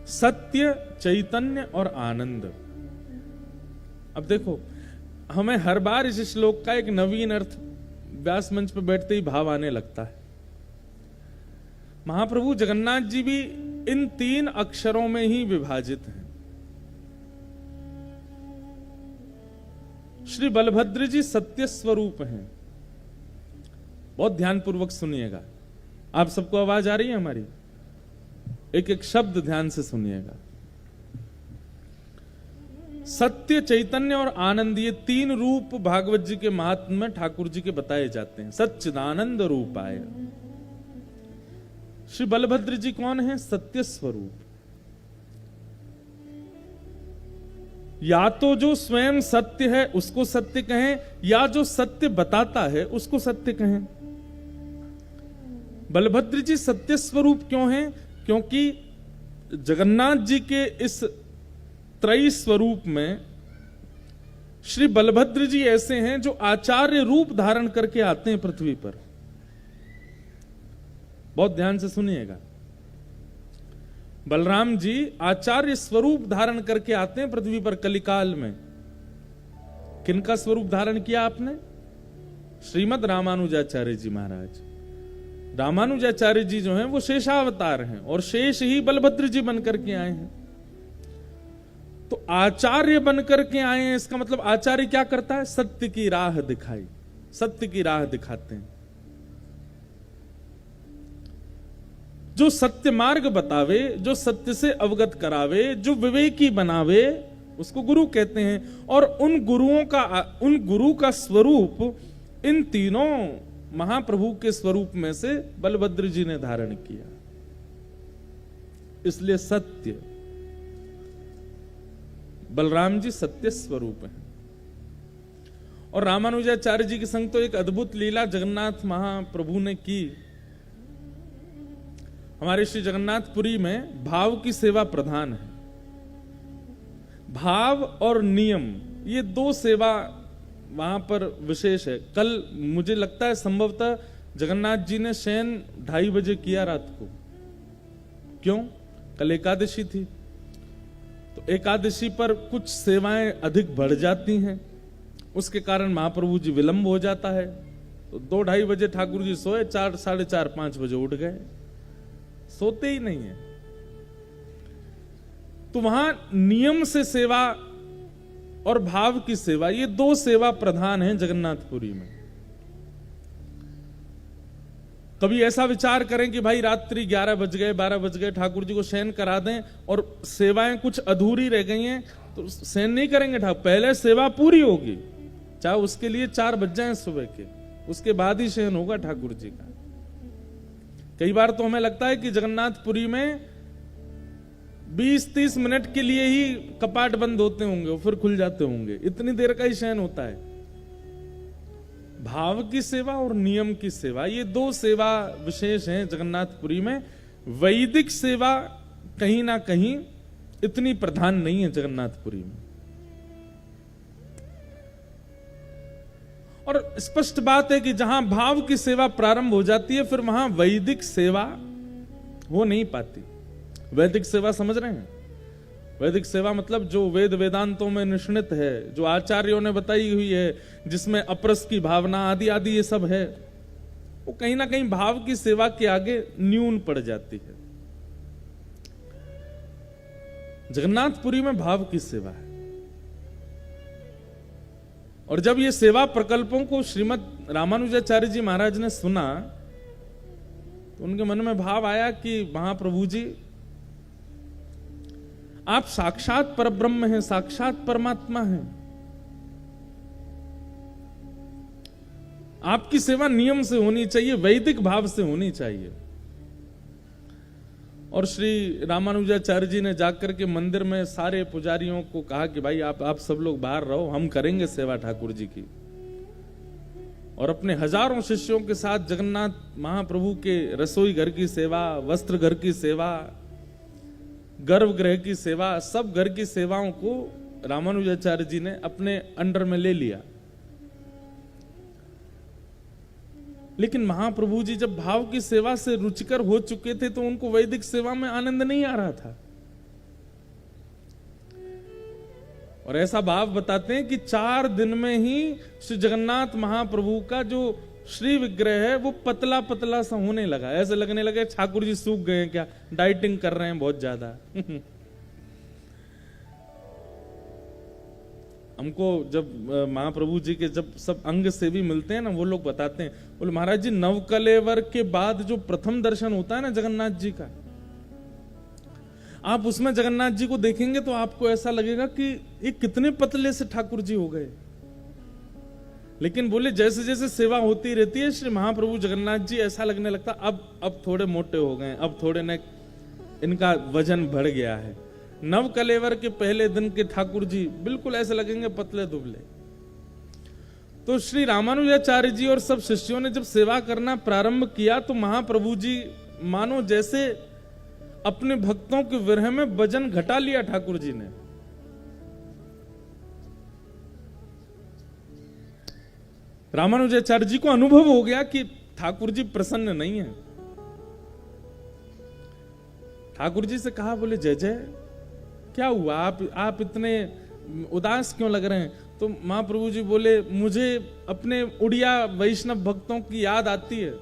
सत्य, चैतन्य और आनंद। अब देखो, हमें हर बार इस श्लोक का एक नवीन अर्थ व्यास मंच पर बैठते ही भाव आने लगता है। महाप्रभु जगन्नाथ जी भी इन 3 अक्षरों में ही विभाजित हैं। श्री बलभद्र जी सत्य स्वरूप हैं। बहुत ध्यान पूर्वक सुनिएगा। आप सबको आवाज आ रही है हमारी? एक एक शब्द ध्यान से सुनिएगा। सत्य, चैतन्य और आनंद, ये 3 रूप भागवत जी के महात्म में ठाकुर जी के बताए जाते हैं। सच्चिदानंद रूपाय। श्री बलभद्र जी कौन है? सत्य स्वरूप। या तो जो स्वयं सत्य है उसको सत्य कहें, या जो सत्य बताता है उसको सत्य कहें। बलभद्र जी सत्य स्वरूप क्यों हैं? क्योंकि जगन्नाथ जी के इस त्रयी स्वरूप में श्री बलभद्र जी ऐसे हैं जो आचार्य रूप धारण करके आते हैं पृथ्वी पर। बहुत ध्यान से सुनिएगा। बलराम जी आचार्य स्वरूप धारण करके आते हैं पृथ्वी पर कलिकाल में। किनका स्वरूप धारण किया आपने? श्रीमद रामानुजाचार्य जी महाराज। रामानुजाचार्य जी जो हैं वो शेषावतार हैं और शेष ही बलभद्र जी बनकर के आए हैं। तो आचार्य बनकर के आए हैं, इसका मतलब आचार्य क्या करता है? सत्य की राह दिखाई, सत्य की राह दिखाते हैं। जो सत्य मार्ग बतावे, जो सत्य से अवगत करावे, जो विवेकी बनावे, उसको गुरु कहते हैं। और उन गुरु का स्वरूप इन तीनों महाप्रभु के स्वरूप में से बलभद्र जी ने धारण किया। इसलिए सत्य, बलराम जी सत्य स्वरूप हैं। और रामानुजाचार्य जी के संग तो एक अद्भुत लीला जगन्नाथ महाप्रभु ने की। हमारे श्री जगन्नाथपुरी में भाव की सेवा प्रधान है। भाव और नियम, ये 2 सेवा वहां पर विशेष है। कल मुझे लगता है संभवतः जगन्नाथ जी ने शयन 2:30 बजे किया रात को। क्यों? कल एकादशी थी, तो एकादशी पर कुछ सेवाएं अधिक बढ़ जाती हैं, उसके कारण महाप्रभु जी विलंब हो जाता है। तो 2-2:30 बजे ठाकुर जी सोए, 4, 4:30, 5 बजे उठ गए। सोते ही नहीं है। तो वहां नियम से सेवा और भाव की सेवा, ये 2 सेवा प्रधान हैं जगन्नाथपुरी में। कभी ऐसा विचार करें कि भाई रात्रि 11 बज गए, 12 बज गए, ठाकुर जी को शयन करा दें और सेवाएं कुछ अधूरी रह गई हैं, तो शयन नहीं करेंगे ठाकुर, पहले सेवा पूरी होगी, चाहे उसके लिए 4 बज जाए सुबह के, उसके बाद ही शयन होगा ठाकुर जी का। कई बार तो हमें लगता है कि जगन्नाथपुरी में 20-30 मिनट के लिए ही कपाट बंद होते होंगे और फिर खुल जाते होंगे, इतनी देर का ही शयन होता है। भाव की सेवा और नियम की सेवा, ये 2 सेवा विशेष हैं जगन्नाथपुरी में। वैदिक सेवा कहीं ना कहीं इतनी प्रधान नहीं है जगन्नाथपुरी में। और स्पष्ट बात है कि जहां भाव की सेवा प्रारंभ हो जाती है, फिर वहां वैदिक सेवा हो नहीं पाती। वैदिक सेवा समझ रहे हैं? वैदिक सेवा मतलब जो वेद वेदांतों में निष्णित है, जो आचार्यों ने बताई हुई है, जिसमें अपरस की भावना आदि आदि ये सब है, वो कहीं ना कहीं भाव की सेवा के आगे न्यून पड़ जाती है। जगन्नाथपुरी में भाव की सेवा है। और जब ये सेवा प्रकल्पों को श्रीमद रामानुजाचार्य जी महाराज ने सुना, तो उनके मन में भाव आया कि महाप्रभु जी, आप साक्षात परब्रह्म हैं, साक्षात परमात्मा हैं, आपकी सेवा नियम से होनी चाहिए, वैदिक भाव से होनी चाहिए। और श्री रामानुजाचार्य जी ने जाकर के मंदिर में सारे पुजारियों को कहा कि भाई आप सब लोग बाहर रहो, हम करेंगे सेवा ठाकुर जी की। और अपने हजारों शिष्यों के साथ जगन्नाथ महाप्रभु के रसोई घर की सेवा, वस्त्र घर की सेवा, गर्भगृह की सेवा, सब घर की सेवाओं को रामानुजाचार्य जी ने अपने अंडर में ले लिया। लेकिन महाप्रभु जी जब भाव की सेवा से रुचिकर हो चुके थे, तो उनको वैदिक सेवा में आनंद नहीं आ रहा था। और ऐसा भाव बताते हैं कि 4 दिन में ही श्री जगन्नाथ महाप्रभु का जो श्री विग्रह है वो पतला पतला सा होने लगा। ऐसे लगने लगे ठाकुर जी सूख गए हैं क्या, डाइटिंग कर रहे हैं बहुत ज्यादा। हमको जब महाप्रभु जी के जब सब अंग से भी मिलते हैं ना, वो लोग बताते हैं, बोले महाराज जी नवकलेवर के बाद जो प्रथम दर्शन होता है ना जगन्नाथ जी का, आप उसमें जगन्नाथ जी को देखेंगे तो आपको ऐसा लगेगा कि ये कितने पतले से ठाकुर जी हो गए। लेकिन बोले जैसे जैसे सेवा होती रहती है श्री महाप्रभु जगन्नाथ जी ऐसा लगने लगता अब थोड़े मोटे हो गए, अब थोड़े न इनका वजन बढ़ गया है। नव कलेवर के पहले दिन के ठाकुर जी बिल्कुल ऐसे लगेंगे पतले दुबले। तो श्री रामानुजाचार्य जी और सब शिष्यों ने जब सेवा करना प्रारंभ किया तो महाप्रभु जी मानो जैसे अपने भक्तों के विरह में वजन घटा लिया ठाकुर जी ने। रामानुजाचार्य जी को अनुभव हो गया कि ठाकुर जी प्रसन्न नहीं है। ठाकुर जी से कहा, बोले जय जय क्या हुआ, आप इतने उदास क्यों लग रहे हैं? तो महाप्रभु जी बोले मुझे अपने उड़िया वैष्णव भक्तों की याद आती है।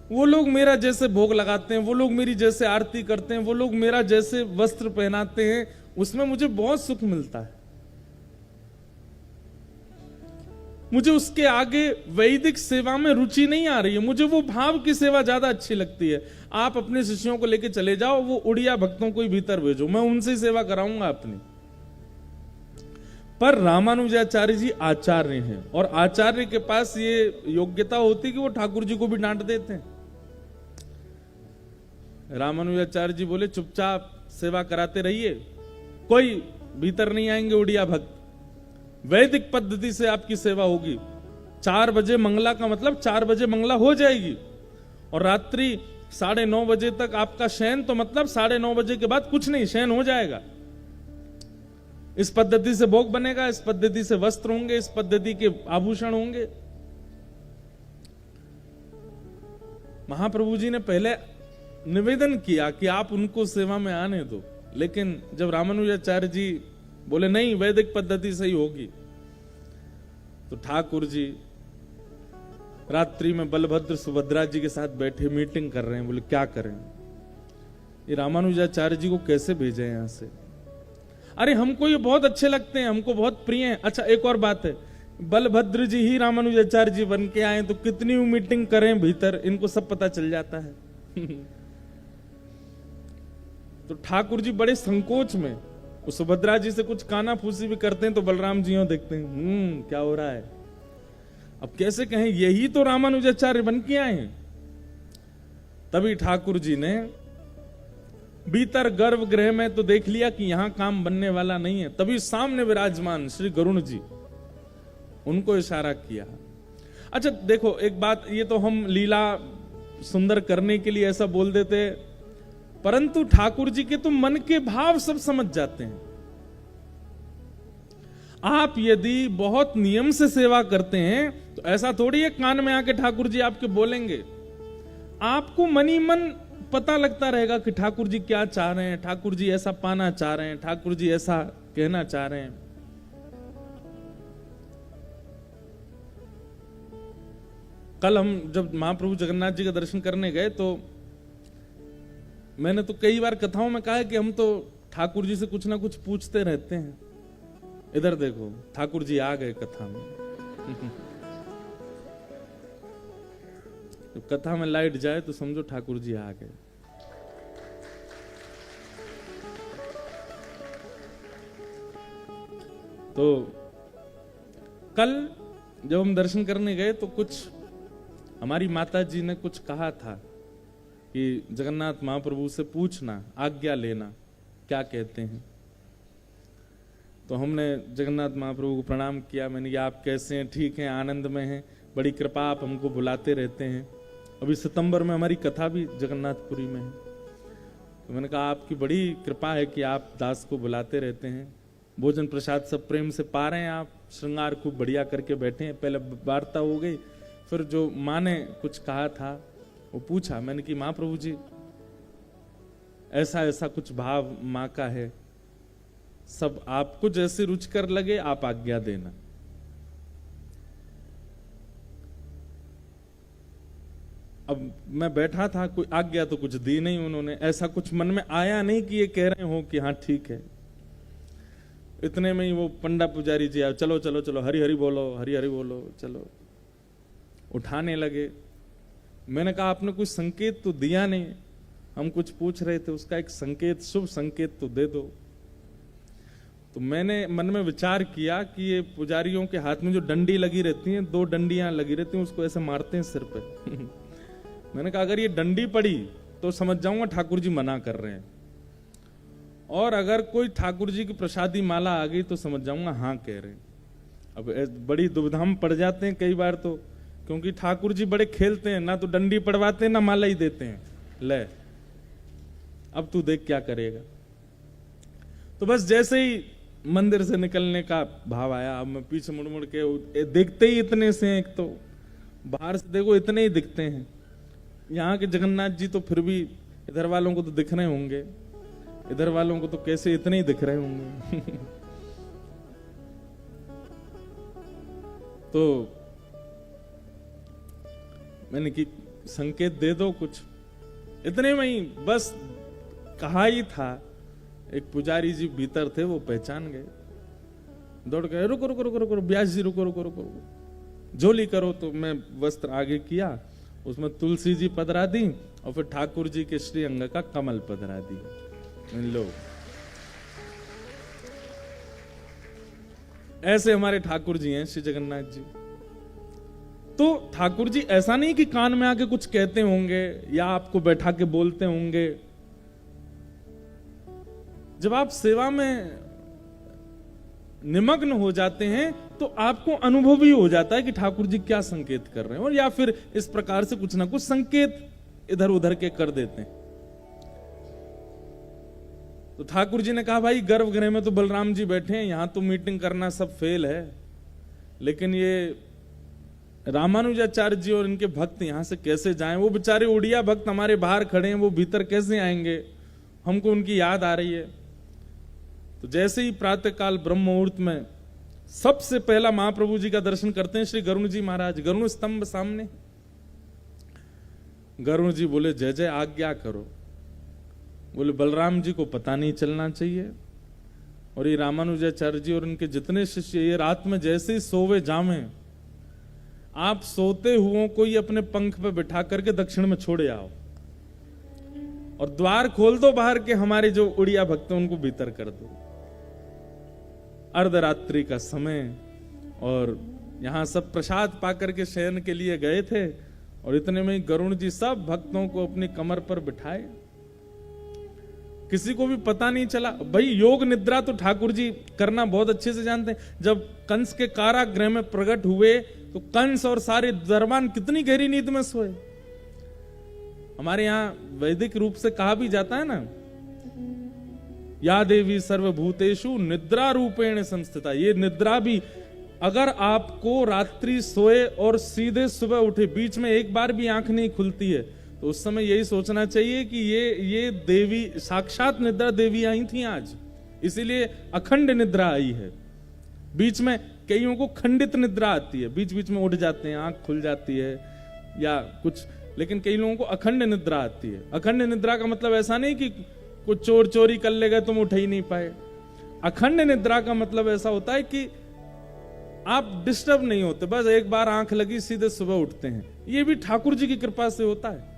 वो लोग मेरा जैसे भोग लगाते हैं, वो लोग मेरी जैसे आरती करते हैं, वो लोग मेरा जैसे वस्त्र पहनाते हैं, उसमें मुझे बहुत सुख मिलता है। मुझे उसके आगे वैदिक सेवा में रुचि नहीं आ रही है, मुझे वो भाव की सेवा ज्यादा अच्छी लगती है। आप अपने शिष्यों को लेके चले जाओ, वो उड़िया भक्तों को ही भीतर भेजो, मैं उनसे ही सेवा कराऊंगा अपनी। पर रामानुजाचार्य जी आचार्य हैं और आचार्य के पास ये योग्यता होती कि वो ठाकुर जी को भी डांट देते हैं। रामानुजाचार्य जी बोले चुपचाप सेवा कराते रहिए, कोई भीतर नहीं आएंगे उड़िया भक्त, वैदिक पद्धति से आपकी सेवा होगी। 4 बजे मंगला का मतलब 4 बजे मंगला हो जाएगी और रात्रि 9:30 बजे तक आपका शयन, तो मतलब 9:30 बजे के बाद कुछ नहीं, शयन हो जाएगा। इस पद्धति से भोग बनेगा, इस पद्धति से वस्त्र होंगे, इस पद्धति के आभूषण होंगे। महाप्रभु जी ने पहले निवेदन किया कि आप उनको सेवा में आने दो, लेकिन जब रामानुजाचार्य जी बोले नहीं वैदिक पद्धति से ही होगी, तो ठाकुर जी रात्रि में बलभद्र सुभद्रा जी के साथ बैठे मीटिंग कर रहे हैं। बोले क्या करें, ये रामानुजाचार्य जी को कैसे भेजें यहां से? अरे हमको ये बहुत अच्छे लगते हैं, हमको बहुत प्रिय हैं। अच्छा एक और बात है, बलभद्र जी ही रामानुजाचार्य जी बन के आए तो कितनी मीटिंग करें भीतर, इनको सब पता चल जाता है। तो ठाकुर जी बड़े संकोच में, सुभद्रा जी से कुछ काना फूसी भी करते हैं तो बलराम जी देखते हैं क्या हो रहा है। अब कैसे कहें यही तो रामानुजाचार्य बन के आए हैं। तभी ठाकुर जी ने भीतर गर्भगृह में तो देख लिया कि यहां काम बनने वाला नहीं है। तभी सामने विराजमान श्री गरुण जी, उनको इशारा किया। अच्छा देखो एक बात, ये तो हम लीला सुंदर करने के लिए ऐसा बोल देते, परंतु ठाकुर जी के तो मन के भाव सब समझ जाते हैं। आप यदि बहुत नियम से सेवा करते हैं तो ऐसा थोड़ी है कान में आके ठाकुर जी आपके बोलेंगे। आपको मनी मन पता लगता रहेगा कि ठाकुर जी क्या चाह रहे हैं, ठाकुर जी ऐसा पाना चाह रहे हैं, ठाकुर जी ऐसा कहना चाह रहे हैं। कल हम जब महाप्रभु जगन्नाथ जी का दर्शन करने गए तो मैंने तो कई बार कथाओं में कहा है कि हम तो ठाकुर जी से कुछ ना कुछ पूछते रहते हैं। इधर देखो ठाकुर जी आ गए कथा में। जब कथा में लाइट जाए तो समझो ठाकुर जी आ गए। तो कल जब हम दर्शन करने गए तो कुछ हमारी माता जी ने कुछ कहा था कि जगन्नाथ महाप्रभु से पूछना, आज्ञा लेना, क्या कहते हैं। तो हमने जगन्नाथ महाप्रभु को प्रणाम किया। मैंने कहा आप कैसे हैं? ठीक हैं, आनंद में हैं, बड़ी कृपा, आप हमको बुलाते रहते हैं। अभी सितंबर में हमारी कथा भी जगन्नाथपुरी में है। तो मैंने कहा आपकी बड़ी कृपा है कि आप दास को बुलाते रहते हैं, भोजन प्रसाद सब प्रेम से पा रहे हैं, आप श्रृंगार खूब बढ़िया करके बैठे हैं। पहले वार्ता हो गई, फिर जो माँ ने कुछ कहा था वो पूछा। मैंने कि महाप्रभु जी ऐसा ऐसा कुछ भाव माँ का है, सब आपको जैसे रुचिकर लगे आप आज्ञा देना। अब मैं बैठा था, कोई आज्ञा तो कुछ दी नहीं उन्होंने, ऐसा कुछ मन में आया नहीं कि ये कह रहे हो कि हाँ ठीक है। इतने में ही वो पंडा पुजारी जी आए, चलो चलो चलो हरि हरि बोलो, हरि हरि बोलो, चलो उठाने लगे। मैंने कहा आपने कुछ संकेत तो दिया नहीं, हम कुछ पूछ रहे थे, उसका एक संकेत, शुभ संकेत तो दे दो। तो मैंने मन में विचार किया कि ये पुजारियों के हाथ में जो डंडी लगी रहती हैं, 2 डंडियां लगी रहती हैं, उसको ऐसे मारते हैं सिर पे। मैंने कहा अगर ये डंडी पड़ी तो समझ जाऊंगा ठाकुर जी मना कर रहे हैं, और अगर कोई ठाकुर जी की प्रसादी माला आ गई तो समझ जाऊंगा हाँ कह रहे हैं। अब बड़ी दुविधा में पड़ जाते हैं कई बार तो, क्योंकि ठाकुर जी बड़े खेलते हैं, ना तो डंडी पड़वाते हैं ना माला ही देते हैं। ले अब तू देख क्या करेगा। तो बस जैसे ही मंदिर से निकलने का भाव आया, अब मैं पीछे मुड़ मुड़ के, देखते ही इतने से हैं, एक तो बाहर से देखो इतने ही दिखते हैं, यहाँ के जगन्नाथ जी तो फिर भी इधर वालों को तो दिख रहे होंगे, इधर वालों को तो कैसे इतने ही दिख रहे होंगे। तो मैंने कि संकेत दे दो कुछ। इतने में ही बस कहा ही था, एक पुजारी जी भीतर थे, वो पहचान गए, दौड़ गए, रुको रुको रुको रुको व्यास जी रुको रुको रुको, झोली करो। तो मैं वस्त्र आगे किया, उसमें तुलसी जी पधरा दी और फिर ठाकुर जी के श्री अंग का कमल पधरा दी। लो ऐसे हमारे ठाकुर जी हैं श्री जगन्नाथ जी। तो ठाकुर जी ऐसा नहीं कि कान में आके कुछ कहते होंगे या आपको बैठा के बोलते होंगे। जब आप सेवा में निमग्न हो जाते हैं तो आपको अनुभव ही हो जाता है कि ठाकुर जी क्या संकेत कर रहे हैं, और या फिर इस प्रकार से कुछ ना कुछ संकेत इधर उधर के कर देते हैं। तो ठाकुर जी ने कहा भाई गर्भगृह में तो बलराम जी बैठे हैं, यहां तो मीटिंग करना सब फेल है, लेकिन ये रामानुजाचार्य जी और इनके भक्त यहां से कैसे जाएं? वो बेचारे उड़िया भक्त हमारे बाहर खड़े हैं, वो भीतर कैसे आएंगे? हमको उनकी याद आ रही है। तो जैसे ही प्रातःकाल ब्रह्म मुहूर्त में सबसे पहला महाप्रभु जी का दर्शन करते हैं श्री गरुण जी महाराज, गरुण स्तंभ सामने। गरुण जी बोले जय जय आज्ञा करो। बोले बलराम जी को पता नहीं चलना चाहिए, और ये रामानुजाचार्य जी और इनके जितने शिष्य ये रात में जैसे ही सोवे जावे, आप सोते हुओं को ही अपने पंख पे बिठा करके दक्षिण में छोड़े आओ और द्वार खोल दो बाहर के, हमारे जो उड़िया भक्त हैं उनको भीतर कर दो। अर्धरात्रि का समय, और यहां सब प्रसाद पाकर के शयन के लिए गए थे, और इतने में गरुण जी सब भक्तों को अपनी कमर पर बिठाए, किसी को भी पता नहीं चला। भाई योग निद्रा तो ठाकुर जी करना बहुत अच्छे से जानते हैं। जब कंस के कारागृह में प्रकट हुए तो कंस और सारे दरबान कितनी गहरी नींद में सोए। हमारे यहां वैदिक रूप से कहा भी जाता है ना, या देवी सर्वभूतेषु निद्रा रूपेण संस्थिता। ये निद्रा भी, अगर आपको रात्रि सोए और सीधे सुबह उठे, बीच में एक बार भी आंख नहीं खुलती है, तो उस समय यही सोचना चाहिए कि ये देवी साक्षात निद्रा देवी आई थी आज, इसीलिए अखंड निद्रा आई है। बीच में कईयों को खंडित निद्रा आती है, बीच बीच में उठ जाते हैं, आंख खुल जाती है या कुछ, लेकिन कई लोगों को अखंड निद्रा आती है। अखंड निद्रा का मतलब ऐसा नहीं कि कुछ चोर चोरी कर ले गए तुम उठ ही नहीं पाए। अखंड निद्रा का मतलब ऐसा होता है कि आप डिस्टर्ब नहीं होते, बस एक बार आंख लगी सीधे सुबह उठते हैं। ये भी ठाकुर जी की कृपा से होता है,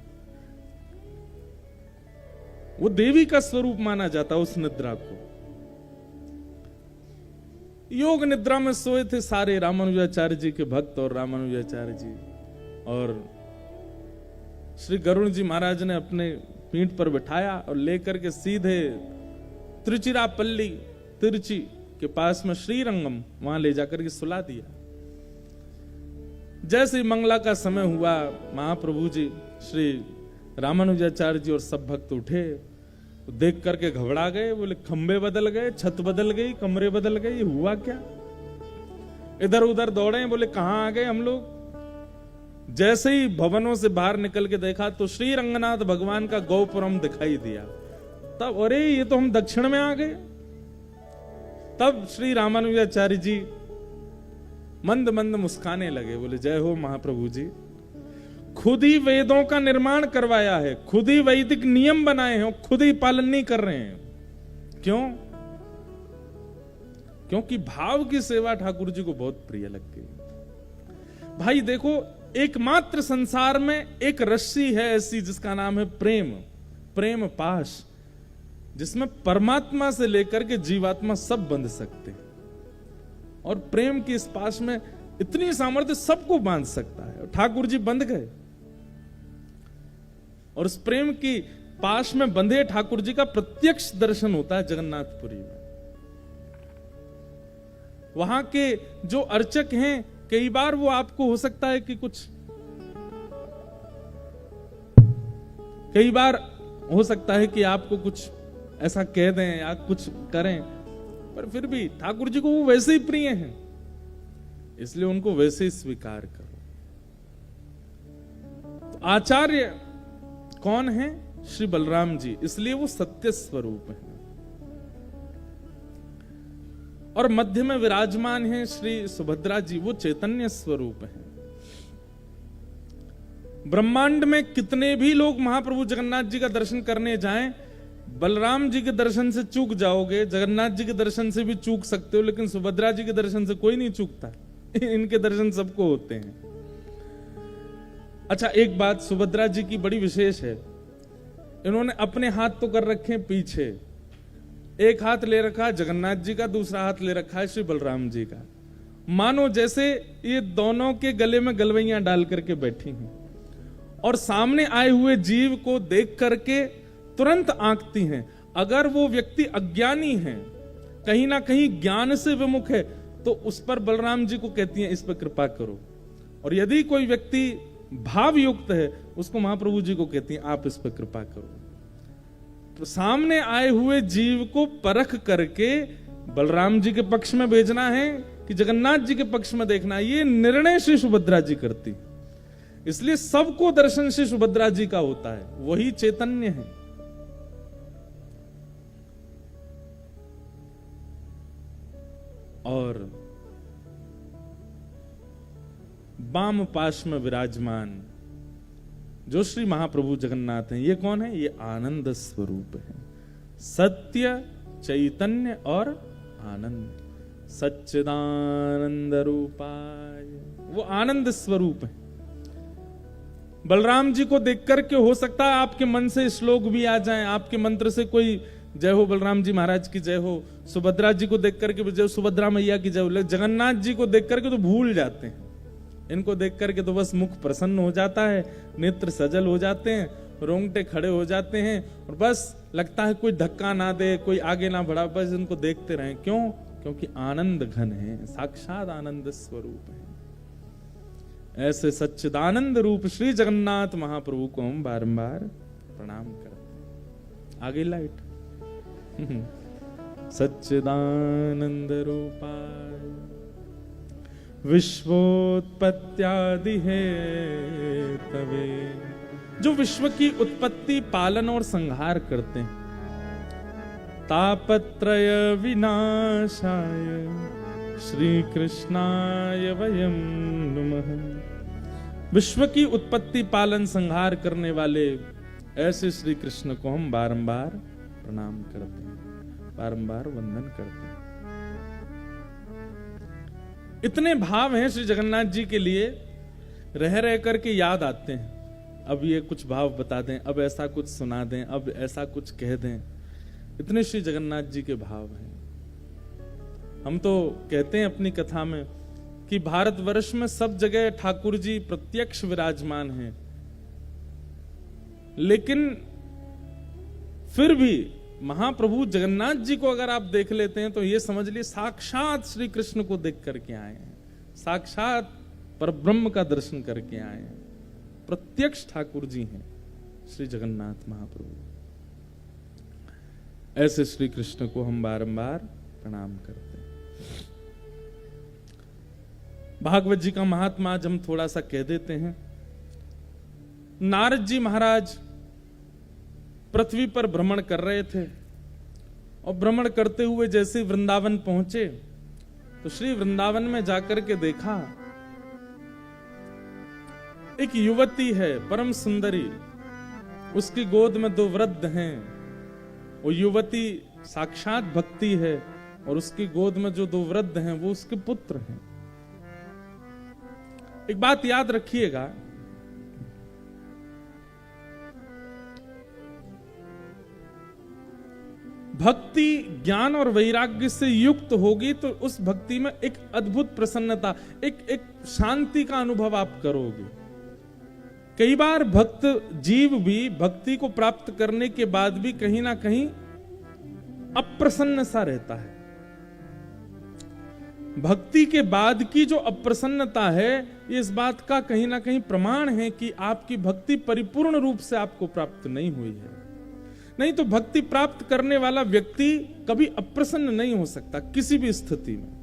वो देवी का स्वरूप माना जाता है उस निद्रा को। योग निद्रा में सोए थे सारे रामानुजाचार्य जी के भक्त और रामानुजाचार्य जी, और श्री गरुण जी महाराज ने अपने पीठ पर बिठाया और लेकर के सीधे त्रिचिरापल्ली, तिरुचि के पास में श्रीरंगम, वहां ले जाकर के सुला दिया। जैसे ही मंगला का समय हुआ, महाप्रभु जी श्री रामानुजाचार्य जी और सब भक्त उठे, तो देख करके घबरा गए। बोले खंबे बदल गए, छत बदल गई, कमरे बदल गए, ये हुआ क्या? इधर उधर दौड़े, बोले कहां आ गए हम लोग। जैसे ही भवनों से बाहर निकल के देखा तो श्री रंगनाथ भगवान का गौपुरम दिखाई दिया। तब अरे ये तो हम दक्षिण में आ गए। तब श्री रामानुजाचार्य जी मंद मंद मुस्काने लगे, बोले जय हो महाप्रभु जी, खुद ही वेदों का निर्माण करवाया है, खुद ही वैदिक नियम बनाए हैं, खुद ही पालन नहीं कर रहे हैं। क्यों? क्योंकि भाव की सेवा ठाकुर जी को बहुत प्रिय लग गई। भाई देखो, एकमात्र संसार में एक रस्सी है ऐसी जिसका नाम है प्रेम, प्रेम पाश, जिसमें परमात्मा से लेकर के जीवात्मा सब बंध सकते हैं। और प्रेम की इस पाश में इतनी सामर्थ्य सबको बांध सकता है। ठाकुर जी बंध गए और उस प्रेम की पाश में बंधे ठाकुर जी का प्रत्यक्ष दर्शन होता है जगन्नाथपुरी में। वहां के जो अर्चक हैं, कई बार वो आपको हो सकता है कि कुछ, कई बार हो सकता है कि आपको कुछ ऐसा कह दें या कुछ करें, पर फिर भी ठाकुर जी को वो वैसे ही प्रिय हैं, इसलिए उनको वैसे ही स्वीकार करो। तो आचार्य कौन है? श्री बलराम जी, इसलिए वो सत्य स्वरूप है। और मध्य में विराजमान है श्री सुभद्रा जी, वो चैतन्य स्वरूप है। ब्रह्मांड में कितने भी लोग महाप्रभु जगन्नाथ जी का दर्शन करने जाएं, बलराम जी के दर्शन से चूक जाओगे, जगन्नाथ जी के दर्शन से भी चूक सकते हो, लेकिन सुभद्रा जी के दर्शन से कोई नहीं चूकता। इनके दर्शन सबको होते हैं। अच्छा, एक बात सुभद्रा जी की बड़ी विशेष है, इन्होंने अपने हाथ तो कर रखे हैं पीछे, एक हाथ ले रखा है जगन्नाथ जी का, दूसरा हाथ ले रखा है श्री बलराम जी का, मानो जैसे ये दोनों के गले में गलवैयां डाल करके बैठी हैं और सामने आए हुए जीव को देख करके तुरंत आंकती हैं। अगर वो व्यक्ति अज्ञानी है, कहीं ना कहीं ज्ञान से विमुख है, तो उस पर बलराम जी को कहती हैं इस पर कृपा करो, और यदि कोई व्यक्ति भाव युक्त है, उसको महाप्रभु जी को कहती हैं आप इस पर कृपा करो। तो सामने आए हुए जीव को परख करके बलराम जी के पक्ष में भेजना है कि जगन्नाथ जी के पक्ष में देखना है, ये निर्णय श्री सुभद्रा जी करती। इसलिए सबको दर्शन श्री सुभद्रा जी का होता है, वही चैतन्य है। और वाम पाश में विराजमान जो श्री महाप्रभु जगन्नाथ हैं, ये कौन है? ये आनंद स्वरूप है, सत्य, चैतन्य और आनंद, सच्चिदानंद रूपाय, वो आनंद स्वरूप है। बलराम जी को देख करके हो सकता है आपके मन से श्लोक भी आ जाएं, आपके मंत्र से कोई जय हो बलराम जी महाराज की जय हो, सुभद्रा जी को देख करके जय सुभद्रा मैया की जय हो, जगन्नाथ जी को देख करके तो भूल जाते हैं। इनको देख करके तो बस मुख प्रसन्न हो जाता है, नेत्र सजल हो जाते हैं, रोंगटे खड़े हो जाते हैं, और बस लगता है कोई धक्का ना दे, कोई आगे ना बढ़ा, बस इनको देखते रहें। क्यों? क्योंकि आनंद घन है, साक्षात आनंद स्वरूप है। ऐसे सच्चिदानंद रूप श्री जगन्नाथ महाप्रभु को हम बारंबार प्रणाम करते हैं। आगे लाइट सच्चिदानंद रूपाय विश्वोत्पत्त्यादि है तवे, जो विश्व की उत्पत्ति, पालन और संहार करते हैं। तापत्रय विनाशाय श्री कृष्णाय वयं नमः। विश्व की उत्पत्ति, पालन, संहार करने वाले ऐसे श्री कृष्ण को हम बारंबार प्रणाम करते हैं, बारंबार वंदन करते हैं। इतने भाव हैं श्री जगन्नाथ जी के लिए, रह रह करके याद आते हैं। अब ये कुछ भाव बता दें, अब ऐसा कुछ सुना दें, अब ऐसा कुछ कह दें, इतने श्री जगन्नाथ जी के भाव हैं। हम तो कहते हैं अपनी कथा में कि भारतवर्ष में सब जगह ठाकुर जी प्रत्यक्ष विराजमान हैं, लेकिन फिर भी महाप्रभु जगन्नाथ जी को अगर आप देख लेते हैं तो ये समझ लिए साक्षात श्री कृष्ण को देख करके आए हैं, साक्षात परब्रह्म का दर्शन करके आए हैं। प्रत्यक्ष ठाकुर जी हैं श्री जगन्नाथ महाप्रभु। ऐसे श्री कृष्ण को हम बारंबार प्रणाम करते हैं। भागवत जी का महात्मा आज हम थोड़ा सा कह देते हैं। नारद जी महाराज पृथ्वी पर भ्रमण कर रहे थे और भ्रमण करते हुए जैसे वृंदावन पहुंचे तो श्री वृंदावन में जाकर के देखा एक युवती है परम सुंदरी, उसकी गोद में 2 वृद्ध हैं। वो युवती साक्षात भक्ति है और उसकी गोद में जो 2 वृद्ध हैं वो उसके पुत्र हैं। एक बात याद रखिएगा, भक्ति ज्ञान और वैराग्य से युक्त होगी तो उस भक्ति में एक अद्भुत प्रसन्नता, एक शांति का अनुभव आप करोगे। कई बार भक्त जीव भी भक्ति को प्राप्त करने के बाद भी कहीं ना कहीं अप्रसन्न सा रहता है। भक्ति के बाद की जो अप्रसन्नता है ये इस बात का कहीं ना कहीं प्रमाण है कि आपकी भक्ति परिपूर्ण रूप से आपको प्राप्त नहीं हुई है। नहीं तो भक्ति प्राप्त करने वाला व्यक्ति कभी अप्रसन्न नहीं हो सकता किसी भी स्थिति में।